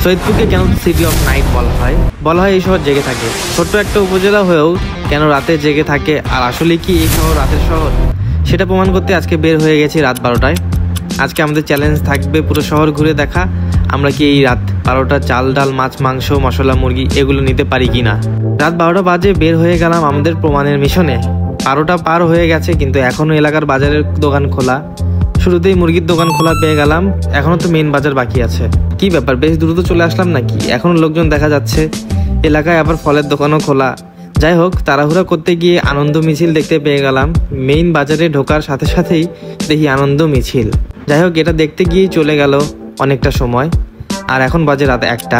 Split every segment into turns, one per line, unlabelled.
সৈয়দপুরকে কেন city of night বলা হয় এই শহর জেগে থাকে। ছোট্ট একটা উপজেলা হয়েও কেন রাতে জেগে থাকে, আর আসলে কি এই শহর রাতের শহর, সেটা প্রমাণ করতে আজকে বের হয়ে গেছি রাত 12টায়। আজকে আমাদের চ্যালেঞ্জ থাকবে পুরো শহর ঘুরে দেখা আমরা কি এই রাত 12টা চাল ডাল মাছ মাংস মশলা মুরগি এগুলো নিতে পারি কিনা। রাত 12টা বাজে বের হয়ে গেলাম আমাদের প্রমাণের মিশনে। 12টা পার হয়ে গেছে কিন্তু এখনো এলাকার বাজারের দোকান খোলা। শুরুতেই মুরগির দোকান খোলা পেয়ে গেলাম, এখনো তো মেইন বাজার বাকি আছে। কি ব্যাপার, বেশ দ্রুত চলে আসলাম নাকি? এখনো লোকজন দেখা যাচ্ছে এলাকায়, আবার ফলের দোকানও খোলা। যাই হোক, তাড়াহুড়া করতে গিয়ে আনন্দ মিছিল দেখতে পেয়ে গেলাম। মেইন বাজারে ঢোকার সাথে সাথেই দেখি আনন্দ মিছিল। যাই হোক, এটা দেখতে গিয়েই চলে গেল অনেকটা সময়, আর এখন বাজে রাত 1টা।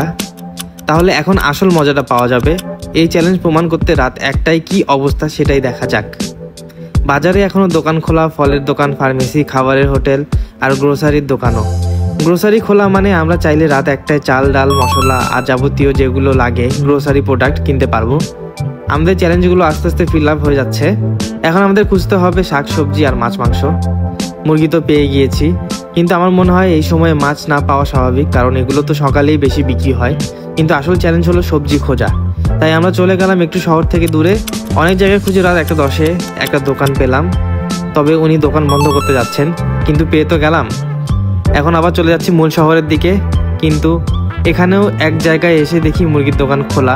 তাহলে এখন আসল মজাটা পাওয়া যাবে। এই চ্যালেঞ্জ প্রমাণ করতে রাত 1টায় কি অবস্থা সেটাই দেখা যাক। বাজারে এখনো দোকান খোলা, ফলের দোকান, ফার্মেসি, খাবারের হোটেল আর গ্রোসারির দোকানও। গ্রোসারি খোলা মানে আমরা চাইলে রাত 1টায় চাল ডাল মশলা আর যাবতীয় যেগুলো লাগে গ্রোসারি প্রোডাক্ট কিনতে পারবো। আমাদের চ্যালেঞ্জগুলো আস্তে আস্তে ফিল আপ হয়ে যাচ্ছে। এখন আমাদের খুঁজতে হবে শাক সবজি আর মাছ মাংস। মুরগি তো পেয়ে গিয়েছি, কিন্তু আমার মনে হয় এই সময় মাছ না পাওয়া স্বাভাবিক, কারণ এগুলো তো সকালেই বেশি বিক্রি হয়। কিন্তু আসল চ্যালেঞ্জ হলো সবজি খোঁজা। তাই আমরা চলে গেলাম একটু শহর থেকে দূরে। অনেক জায়গায় খুঁজে রাত 1:10 একটা দোকান পেলাম, তবে উনি দোকান বন্ধ করতে যাচ্ছেন, কিন্তু পেয়ে তো গেলাম। এখন আবার চলে যাচ্ছি মূল শহরের দিকে, কিন্তু এখানেও এক জায়গায় এসে দেখি মুরগির দোকান খোলা।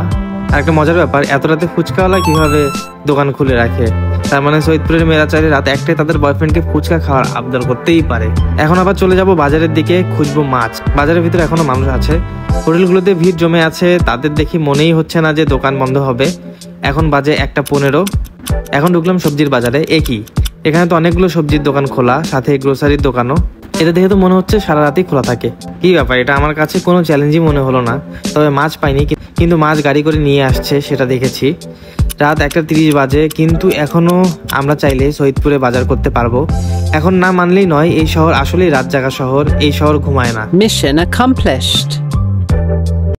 আর একটা মজার ব্যাপার, এত রাতে ফুচকাওয়ালা কিভাবে দোকান খুলে রাখে? তার মানে সৈয়দপুরের মেয়েরা চাইলে রাত 1টায় তাদের বয়ফ্রেন্ডকে ফুচকা খাওয়ার আবদার করতেই পারে। এখন আবার চলে যাব বাজারের দিকে, খুঁজবো মাছ। বাজারের ভিতরে এখনো মানুষ আছে, হোটেলগুলোতে ভিড় জমে আছে, তাদের দেখি মনেই হচ্ছে না যে দোকান বন্ধ হবে। এখন বাজে 1:15। এখন ঢুকলাম সবজির বাজারে। এখানে তো অনেকগুলো সবজির দোকান খোলা, সাথে গ্রোসারির দোকানও। এটা দেখে তো মনে হচ্ছে সারা রাতই খোলা থাকে। কি ব্যাপার, এটা আমার কাছে কোনো চ্যালেঞ্জই মনে হলো না। তবে মাছ পাইনি, কিন্তু মাছ গাড়ি করে নিয়ে আসছে সেটা দেখেছি। রাত 1:30 বাজে, কিন্তু এখনো আমরা চাইলে সৈয়দপুরে বাজার করতে পারবো। এখন না মানলেই নয়, এই শহর আসলেই রাত জাগা শহর, এই শহর ঘুমায় না।
Mission accomplished.